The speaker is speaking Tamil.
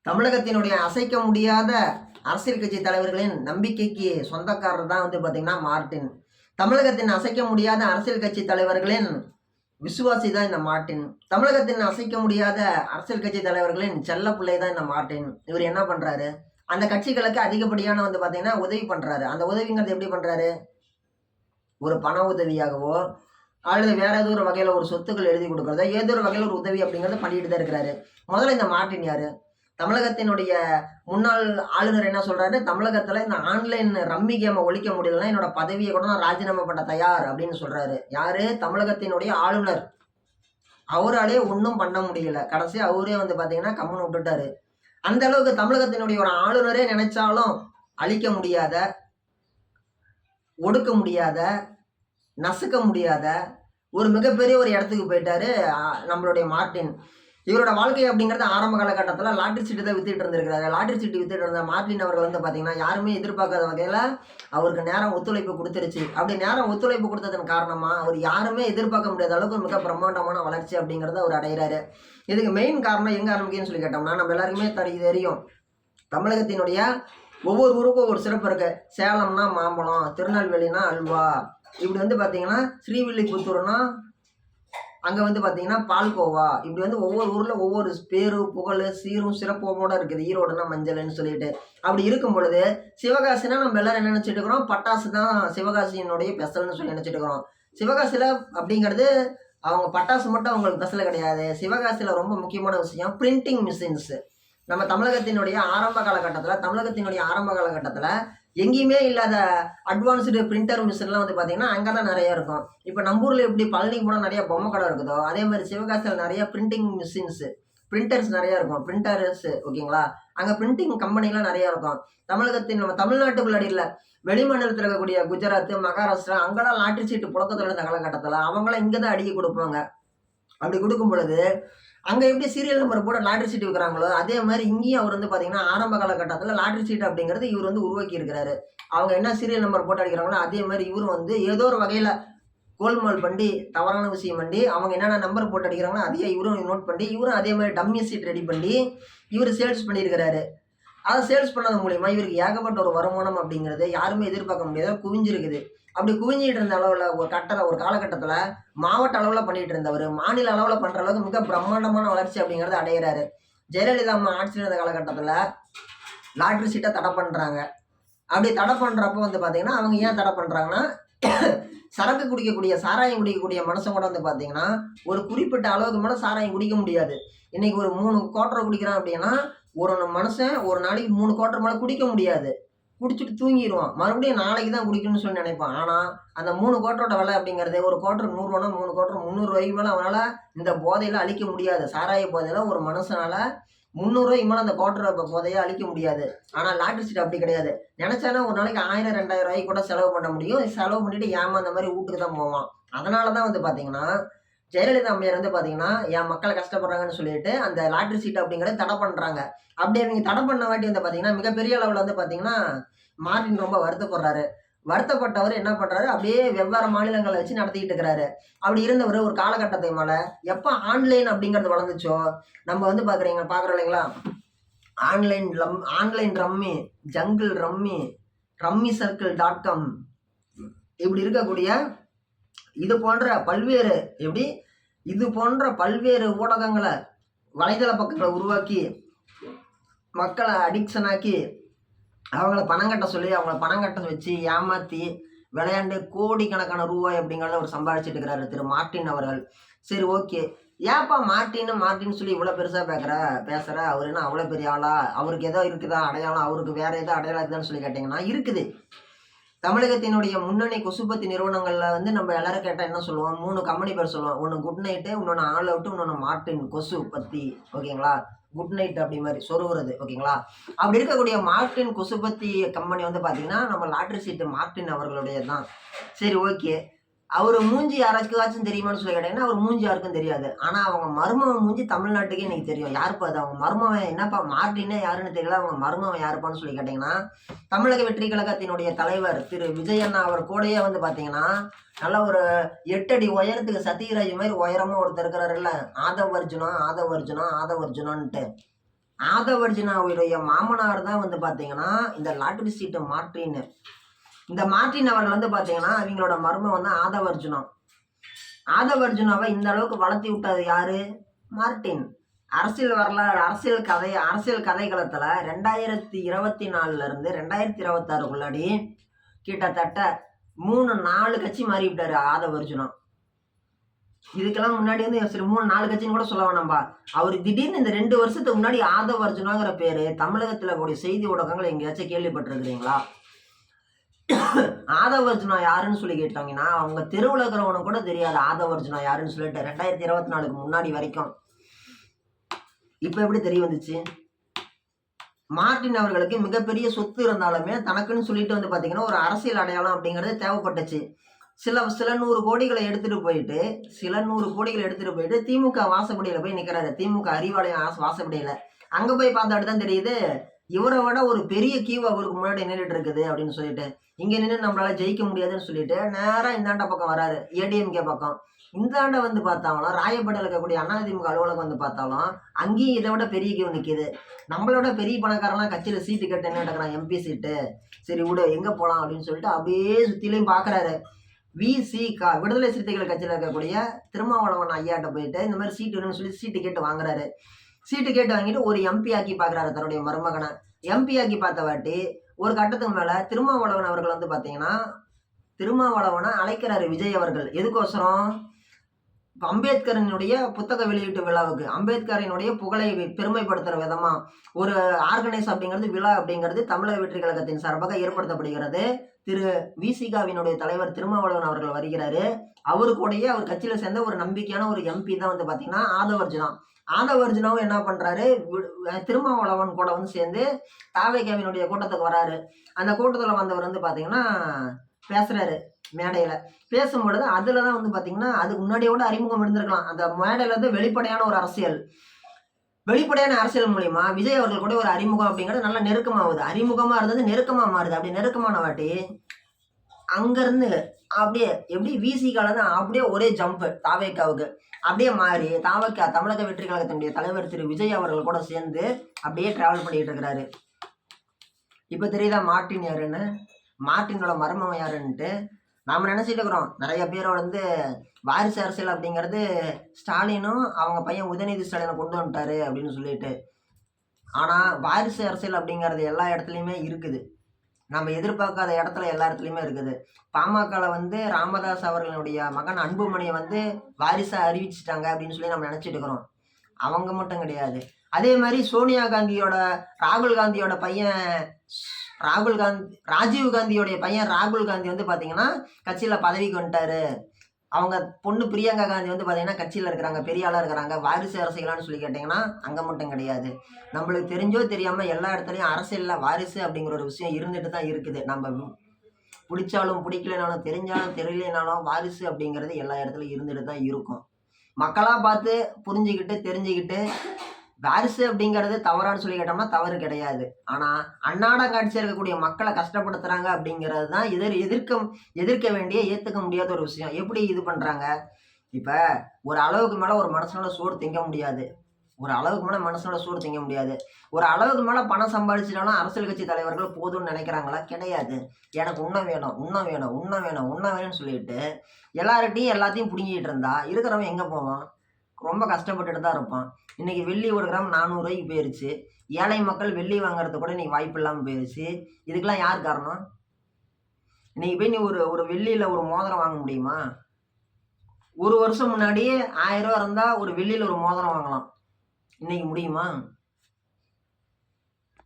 தமிழகத்தினுடைய அசைக்க முடியாத அரசியல் கட்சி தலைவர்களின் நம்பிக்கைக்கு சொந்தக்காரர் தான் பார்த்தீங்கன்னா மார்ட்டின். தமிழகத்தின் அசைக்க முடியாத அரசியல் கட்சி தலைவர்களின் விசுவாசி தான் இந்த மார்ட்டின். தமிழகத்தின் அசைக்க முடியாத அரசியல் கட்சி தலைவர்களின் செல்ல பிள்ளை தான் இந்த மார்ட்டின். இவர் என்ன பண்றாரு, அந்த கட்சிகளுக்கு அதிகப்படியான பார்த்தீங்கன்னா உதவி பண்றாரு. அந்த உதவிங்கிறது எப்படி பண்றாரு, ஒரு பண உதவியாகவோ அல்லது வேற ஏதோ ஒரு வகையில ஒரு சொத்துக்கள் எழுதி கொடுக்கறதோ ஏதோ ஒரு வகையில் ஒரு உதவி அப்படிங்கிறத பண்ணிட்டு தான் இருக்கிறாரு. முதல்ல இந்த மார்ட்டின் யாரு, தமிழகத்தினுடைய முன்னாள் ஆளுநர் என்ன சொல்றாரு, தமிழகத்துல இந்த ஆன்லைன் ரம்மி கேமை ஒழிக்க முடியலன்னா என்னோட பதவியை கூட நான் ராஜினாமா பண்ண தயார் அப்படின்னு சொல்றாரு. யாரு, தமிழகத்தினுடைய ஆளுநர். அவராலே ஒன்றும் பண்ண முடியல. கடைசி அவரே பாத்தீங்கன்னா கம்முன்னு விட்டுட்டாரு. அந்த அளவுக்கு தமிழகத்தினுடைய ஒரு ஆளுநரே நினைச்சாலும் அழிக்க முடியாத, ஒடுக்க முடியாத, நசுக்க முடியாத ஒரு மிகப்பெரிய ஒரு இடத்துக்கு போயிட்டாரு நம்மளுடைய மார்ட்டின். இவரோட வாழ்க்கை அப்படிங்கிறது ஆரம்ப காலகட்டத்தில் லாட்டரி சீட்டு தான் வித்துட்டு இருந்திருக்கிறாரு. லாட்டரி சீட்டு வித்துட்டு இருந்த மார்ட்டின் அவர்கள் பார்த்தீங்கன்னா யாருமே எதிர்பார்க்காத வகையில் அவருக்கு நேரம் ஒத்துழைப்பு கொடுத்துருச்சு. அப்படி நேரம் ஒத்துழைப்பு கொடுத்ததன் காரணமாக அவர் யாருமே எதிர்பார்க்க முடியாத அளவுக்கு மிக பிரம்மாண்டமான வளர்ச்சி அப்படிங்கிறத அவர் அடைகிறாரு. இதுக்கு மெயின் காரணம் எங்கே ஆரம்பிக்குன்னு சொல்லி கேட்டோம்னா, நம்ம எல்லாருக்குமே தெரியும், தமிழகத்தினுடைய ஒவ்வொரு ஊருக்கும் ஒரு சிறப்பு இருக்கு. சேலம்னா மாம்பழம், திருநெல்வேலினா அல்வா, இப்படி பார்த்தீங்கன்னா ஸ்ரீவில்லிபுத்தூர்னா அங்கே பார்த்தீங்கன்னா பால்கோவா, இப்படி ஒவ்வொரு ஊரில் ஒவ்வொரு பேரு புகழ் சீரும் சிறப்போட இருக்குது. ஈரோடுனா மஞ்சள்னு சொல்லிட்டு அப்படி இருக்கும் பொழுது சிவகாசினா நம்ம எல்லாரும் என்ன நினச்சிட்டு இருக்கிறோம், பட்டாசு தான் சிவகாசியினுடைய பெசல்னு சொல்லி நினச்சிட்டு இருக்கிறோம். சிவகாசியில் அப்படிங்கிறது அவங்க பட்டாசு மட்டும் அவங்களுக்கு பெசல் கிடையாது. சிவகாசியில் ரொம்ப முக்கியமான விஷயம் பிரிண்டிங் மிஷின்ஸ். நம்ம தமிழகத்தினுடைய ஆரம்ப காலகட்டத்தில் எங்கேயுமே இல்லாத அட்வான்ஸ்டு பிரிண்டர் மிஷின்லாம் பார்த்தீங்கன்னா அங்கே தான் நிறைய இருக்கும். இப்போ நம்ம ஊரில் எப்படி பழனிக்கு போனால் நிறைய பொம்மை கடை இருக்குதோ, அதே மாதிரி சிவகாசியில் நிறைய பிரிண்டிங் மிஷின்ஸு பிரிண்டர்ஸ் நிறையா இருக்கும். பிரிண்டர்ஸ் ஓகேங்களா, அங்கே பிரிண்டிங் கம்பெனிலாம் நிறையா இருக்கும். நம்ம தமிழ்நாட்டுக்குள்ளாடி இல்லை, வெளிமாநிலத்தில் இருக்கக்கூடிய குஜராத், மகாராஷ்டிரா அங்கெல்லாம் லாட்டரி சீட்டு புழக்கத்தில் இருந்த காலகட்டத்தில் அவங்களாம் இங்கே தான் அடிக்க கொடுப்பாங்க. அப்படி கொடுக்கும் பொழுது அங்கே எப்படி சீரியல் நம்பர் போட லாட்டரி சீட்டு விற்கிறாங்களோ அதே மாதிரி இங்கேயும் அவர் பார்த்தீங்கன்னா ஆரம்ப காலகட்டத்தில் லாட்டரி சீட்டு அப்படிங்கிறது இவர் உருவாக்கி இருக்கிறாரு. அவங்க என்ன சீரியல் நம்பர் போட்டு அடிக்கிறாங்களோ அதே மாதிரி இவரும் ஏதோ ஒரு வகையில் கோல்மால் பண்ணி தவறான விஷயம் பண்ணி அவங்க என்னென்ன நம்பர் போட்டு அடிக்கிறாங்களோ அதையே இவரும் நோட் பண்ணி இவரும் அதே மாதிரி டம்மி சீட் ரெடி பண்ணி இவர் சேல்ஸ் பண்ணியிருக்கிறாரு. அதை சேல்ஸ் பண்ணது மூலிமா இவருக்கு ஏகப்பட்ட ஒரு வருமானம் அப்படிங்கிறது யாருமே எதிர்பார்க்க முடியாத குவிஞ்சிருக்குது. அப்படி குவிஞ்சிட்டு இருந்த அளவில் ஒரு காலகட்டத்தில் மாவட்ட அளவில் பண்ணிட்டு இருந்தவர் மாநில அளவில் பண்ணுற அளவுக்கு மிக பிரம்மாண்டமான வளர்ச்சி அப்படிங்கிறது அடைகிறாரு. ஜெயலலிதா அம்மா ஆட்சியில் இருந்த காலகட்டத்தில் லாட்ரி சீட்டை தடை பண்ணுறாங்க. அப்படி தடை பண்ணுறப்போ பார்த்தீங்கன்னா அவங்க ஏன் தடை பண்ணுறாங்கன்னா, சரக்கு குடிக்கக்கூடிய சாராயம் குடிக்கக்கூடிய மனுஷன் கூட பார்த்தீங்கன்னா ஒரு குறிப்பிட்ட அளவுக்கு மேலே சாராயம் குடிக்க முடியாது. இன்னைக்கு ஒரு 3 குவார்ட்டர் குடிக்கிறான் அப்படின்னா ஒரு மனுஷன் ஒரு நாளைக்கு 3 குவார்ட்டர் மேலே குடிக்க முடியாது. குடிச்சிட்டு தூங்கிடுவான். மறுபடியும் நாளைக்கு தான் குடிக்கணும்னு சொல்லி நினைப்பான். ஆனால் அந்த 3 குவார்ட்டரோட விலை அப்படிங்கிறது ஒரு குவார்ட்டர் 100 ரூபானா 3 குவார்ட்டர் 300 ரூபாய்க்கு மேலே அவனால் இந்த போதையில் அழிக்க முடியாது. சாராய போதையில் ஒரு மனுஷனால் 300 ரூபாய்க்கு மேலே அந்த குவார்ட்டர் போதையை அழிக்க முடியாது. ஆனால் லாட்டரி சீட் அப்படி கிடையாது. நினைச்சானா ஒரு நாளைக்கு 1000 2000 ரூபாய்க்கு கூட செலவு பண்ண முடியும். செலவு பண்ணிட்டு அந்த மாதிரி வீட்டுக்கு தான் போவான். அதனால தான் பார்த்தீங்கன்னா ஜெயலலிதா அம்மையார் பார்த்தீங்கன்னா என் மக்களை கஷ்டப்படுறாங்கன்னு சொல்லிட்டு அந்த லாட்டரி சீட் அப்படிங்கிறத தடை பண்ணுறாங்க. அப்படி அவங்க தடை பண்ண வாட்டி பார்த்தீங்கன்னா மிகப்பெரிய அளவில் பார்த்தீங்கன்னா மார்ட்டின் ரொம்ப வருத்தப்படுறாரு. வருத்தப்பட்டவர் என்ன பண்றாரு, அப்படியே வெவ்வேறு மாநிலங்களை வச்சு நடத்திக்கிட்டு இருக்கிறாரு. அப்படி இருந்தவர் ஒரு காலகட்டத்தை மேலே எப்போ ஆன்லைன் அப்படிங்கிறது வளர்ந்துச்சோ, நம்ம பார்க்குறோம் இல்லைங்களா, online rummy, jungle rummy, rummysircle.com இப்படி இருக்கக்கூடிய இது போன்ற பல்வேறு ஊடகங்களை வலைதள பக்கங்களை உருவாக்கி மக்களை அடிக்ஷன் ஆக்கி அவங்கள பணம் கட்ட சொல்லி அவங்கள பணம் கட்ட வச்சு ஏமாற்றி விளையாண்டு கோடிக்கணக்கான ரூபாய் அப்படிங்கிறத அவர் சம்பாதிச்சுட்டு இருக்கிறாரு திரு மார்ட்டின் அவர்கள். சரி, ஓகே, ஏப்பா மார்ட்டின்னு சொல்லி இவ்வளோ பெருசாக பேசுகிற அவர் என்ன அவ்வளோ பெரிய ஆளா, அவருக்கு ஏதோ இருக்குதா அடையாளம், அவருக்கு வேற ஏதோ அடையாளம் இருக்குதான்னு சொல்லி கேட்டிங்கன்னா இருக்குது. தமிழகத்தினுடைய முன்னணி கொசுபத்தி நிறுவனங்களில் நம்ம எல்லாரும் கேட்டால் என்ன சொல்லுவோம், 3 கம்பெனி பேர் சொல்லுவோம். ஒன்று குட் நைட்டு, இன்னொன்று ஆல் அவுட்டு, இன்னொன்று மார்ட்டின் கொசு பத்தி, ஓகேங்களா, குட் நைட் அப்படி மாதிரி சொருகிறது, ஓகேங்களா. அப்படி இருக்கக்கூடிய மார்ட்டின் கொசுபத்தி கம்பெனி பார்த்தீங்கன்னா நம்ம லாட்டரி சீட்டு மார்ட்டின் அவர்களுடைய தான். சரி, ஓகே, அவர் மூஞ்சி யாராச்சும் தெரியுமான்னு சொல்லி கேட்டீங்கன்னா அவர் மூஞ்சி யாருக்கும் தெரியாது. ஆனால் அவங்க மருமவன் மூஞ்சி தமிழ்நாட்டுக்கே இன்னைக்கு தெரியும். யாருப்பா அது, அவங்க மருமவன் என்னப்பா மார்ட்டினே யாருன்னு தெரியல, அவங்க மருமவன் யாருப்பான்னு சொல்லி கேட்டிங்கன்னா தமிழக வெற்றி கழகத்தினுடைய தலைவர் திரு விஜய் அண்ணா அவர் கூடயே பார்த்தீங்கன்னா நல்ல ஒரு 8 அடி உயரத்துக்கு சத்யராஜ் மாதிரி உயரமாக ஒருத்தர் இருக்கிறாருல்ல, ஆதவ் அர்ஜுனான்ட்டு ஆதவர்ஜுனாவுடைய மாமனார் தான் வந்து பார்த்தீங்கன்னா இந்த லாட்டரி சீட்டு மார்ட்டின். இந்த மார்ட்டின் அவர்கள் வந்து பார்த்தீங்கன்னா அவங்களோட மர்மம் வந்து ஆதவர்ஜுனா. ஆதவர்ஜுனாவை இந்த அளவுக்கு வளர்த்தி விட்டது யாரு? மார்ட்டின். அரசியல் வரலாறு, அரசியல் கதைகளத்துல 2024 இருந்து 2026 கிட்டத்தட்ட 3-4 கட்சி மாறி விட்டாரு ஆதவர்ஜுனா. இதுக்கெல்லாம் முன்னாடி வந்து சரி 3-4 கட்சின்னு கூட சொல்ல வேணாம்பா. அவர் திடீர்னு இந்த 2 வருஷத்துக்கு முன்னாடி ஆதவர்ஜுனாங்கிற பேரு தமிழகத்துல கூடிய செய்தி ஊடகங்கள் எங்கேயாச்சும் கேள்விப்பட்டிருக்கிறீங்களா? ஆதவர்ஜுனா யாருன்னு சொல்லி கேட்டாங்கன்னா அவங்க தெருவுல இருக்கிறவனுக்கு கூட தெரியாது ஆதவர்ஜுனா யாருன்னு சொல்லிட்டு 2024க்கு முன்னாடி வரைக்கும். இப்ப எப்படி தெரிய வந்துச்சு? மார்ட்டின் அவர்களுக்கு மிகப்பெரிய சொத்து இருந்தாலுமே தனக்குன்னு சொல்லிட்டு வந்து பாத்தீங்கன்னா ஒரு அரசியல் அடையாளம் அப்படிங்கிறது தேவைப்பட்டுச்சு. சில நூறு கோடிகளை எடுத்துட்டு போயிட்டு திமுக வாசப்படியில போய் நிக்கிறாரு. திமுக அறிவாலயம் வாசப்படியில அங்க போய் பார்த்தாட்டு தான் தெரியுது இவரை விட ஒரு பெரிய கியூ அவருக்கு முன்னாடி நின்றுட்டு இருக்குது அப்படின்னு சொல்லிட்டு. இங்க நின்று நம்மளால ஜெயிக்க முடியாதுன்னு சொல்லிட்டு நேரா இந்தாண்ட பக்கம் வராரு, ஏடிஎம்கே பக்கம். இந்தாண்ட வந்து பார்த்தாலும் ராயப்பேட்டையில் இருக்கக்கூடிய அதிமுக அலுவலகம் வந்து பார்த்தாலும் அங்கேயும் இதை விட பெரிய கியூ நிக்குது. நம்மளோட பெரிய பணக்காரெல்லாம் கட்சியில சீட்டு கேட்டு என்ன நடக்கிறான், எம்பி சீட்டு. சரி விடு எங்க போலாம் அப்படின்னு சொல்லிட்டு அப்படியே சுத்திலையும் பாக்குறாரு. விசிகா விடுதலை சிறுத்தைகள் கட்சியில இருக்கக்கூடிய திருமாவளவன் ஐயாட்ட போயிட்டு இந்த மாதிரி சீட்டு வேணும்னு சொல்லி சீட்டு கேட்டு வாங்குறாரு. சீட்டு கேட்டு வாங்கிட்டு ஒரு எம்பி ஆக்கி பாக்குறாரு தன்னுடைய மருமகனை. எம்பி ஆக்கி பார்த்த வாட்டி ஒரு கட்டத்துக்கு மேல திருமாவளவன் அவர்கள் வந்து பாத்தீங்கன்னா திருமாவளவனை அழைக்கிறாரு விஜய் அவர்கள். எதுக்கோசரம்? அம்பேத்கரனுடைய புத்தக வெளியீட்டு விழாவுக்கு அம்பேத்கரனுடைய புகழை பெருமைப்படுத்துற விதமா ஒரு ஆர்கனைஸ் அப்படிங்கிறது விழா அப்படிங்கிறது தமிழக வெற்றி கழகத்தின் சார்பாக ஏற்படுத்தப்படுகிறது. திரு விசிகாவினுடைய தலைவர் திருமாவளவன் அவர்கள் வருகிறாரு. அவரு கூடயே அவர் கட்சியில சேர்ந்த ஒரு நம்பிக்கையான ஒரு எம்பி தான் வந்து பாத்தீங்கன்னா ஆதவர்ஜுனா. ஆதவர்ஜுனாவும் என்ன பண்றாரு, திருமாவளவன் கூட வந்து சேர்ந்து தாவேகாவினுடைய கூட்டத்துக்கு வராரு. அந்த கூட்டத்துல வந்தவர் வந்து பாத்தீங்கன்னா பேசுறாரு மேடையில. பேசும்பொழுது அதுலதான் வந்து பாத்தீங்கன்னா அதுக்கு முன்னாடியோட அறிமுகம் இருந்திருக்கலாம். அந்த மேடையில இருந்து வெளிப்படையான மூலியமா விஜய் அவர்கள் கூட ஒரு அறிமுகம் அப்படிங்கிறது நல்லா நெருக்கமாகுது. அறிமுகமா இருந்தது நெருக்கமா மாறுது. அப்படி நெருக்கமான வாட்டி அங்க இருந்து அப்படியே எப்படி விசிகால தான் அப்படியே ஒரே ஜம்ப் தாவேக்காவுக்கு அப்படியே மாறி தமிழக வெற்றி கழகத்தினுடைய தலைவர் திரு விஜய் அவர்கள் கூட சேர்ந்து அப்படியே டிராவல் பண்ணிட்டு இருக்கிறாரு. இப்ப தெரியுதா மார்ட்டின் யாருன்னு, மார்ட்டினோட மர்மம் யாருன்ட்டு. நாம நினைச்சிட்டு இருக்கிறோம் நிறைய பேர் வந்து வாரிசு அரசியல் அப்படிங்கிறது ஸ்டாலினும் அவங்க பையன் உதயநிதி ஸ்டாலினை கொண்டு வந்துட்டாரு அப்படின்னு சொல்லிட்டு. ஆனா வாரிசு அரசியல் அப்படிங்கிறது எல்லா இடத்துலயுமே இருக்குது. நம்ம எதிர்பார்க்காத இடத்துல எல்லா இடத்துலையுமே இருக்குது. பாமகல வந்து ராமதாஸ் அவர்களுடைய மகன் அன்புமணியை வந்து வாரிசா அறிவிச்சிட்டாங்க அப்படின்னு சொல்லி நம்ம நினைச்சிட்டு இருக்கிறோம். அவங்க மட்டும் கிடையாது. அதே மாதிரி சோனியா காந்தியோட ராஜீவ் காந்தியோடைய பையன் ராகுல் காந்தி வந்து பாத்தீங்கன்னா கட்சியில பதவிக்கு வந்துட்டாரு. அவங்க பொண்ணு பிரியங்கா காந்தி வந்து பாத்தீங்கன்னா கட்சியில இருக்கிறாங்க, பெரிய ஆளா இருக்கிறாங்க. வாரிசு அரசியலான்னு சொல்லி கேட்டீங்கன்னா அங்க மட்டும் கிடையாது. நம்மளுக்கு தெரிஞ்சோ தெரியாம எல்லா இடத்துலயும் அரசியல்ல வாரிசு அப்படிங்கிற ஒரு விஷயம் இருந்துட்டு தான் இருக்குது. நம்ம பிடிச்சாலும் பிடிக்கலனாலும் தெரிஞ்சாலும் தெரியலனாலும் வாரிசு அப்படிங்கிறது எல்லா இடத்துலயும் இருந்துட்டு தான் இருக்கும். மக்களா பார்த்து புரிஞ்சுக்கிட்டு தெரிஞ்சுக்கிட்டு வாரிசு அப்படிங்கிறது தவறான்னு சொல்லி கேட்டோம்னா தவறு கிடையாது. ஆனா அன்னாட காட்சியா இருக்கக்கூடிய மக்களை கஷ்டப்படுத்துறாங்க அப்படிங்கிறது தான் எதிர்க்க வேண்டிய ஏத்துக்க முடியாத ஒரு விஷயம். எப்படி இது பண்றாங்க? இப்ப ஒரு அளவுக்கு மேல ஒரு மனுஷனோட சோறு திங்க முடியாது. ஒரு அளவுக்கு மேல பணம் சம்பாதிச்சிட்டாலும் அரசியல் கட்சி தலைவர்கள் போதும்னு நினைக்கிறாங்களா? கிடையாது. எனக்கு உண்ண வேணும்னு சொல்லிட்டு எல்லாத்தையும் புடுங்கிட்டு இருந்தா இருக்கிறவன் எங்க போவான்? ரொம்ப கஷ்டப்பட்டுட்டு தான் இருப்பான். இன்னைக்கு வெள்ளி 1 கிராம் 400 ரூபாய்க்கு போயிருச்சு. ஏழை மக்கள் வெள்ளி வாங்குறது கூட இன்னைக்கு வாய்ப்பு இல்லாமல் போயிருச்சு. இதுக்கெல்லாம் யார் காரணம்? இன்னைக்கு போய் நீ ஒரு வெள்ளியில ஒரு மோதிரம் வாங்க முடியுமா? ஒரு வருஷம் முன்னாடியே 1000 ரூபா இருந்தா ஒரு வெள்ளியில ஒரு மோதிரம் வாங்கலாம். இன்னைக்கு முடியுமா?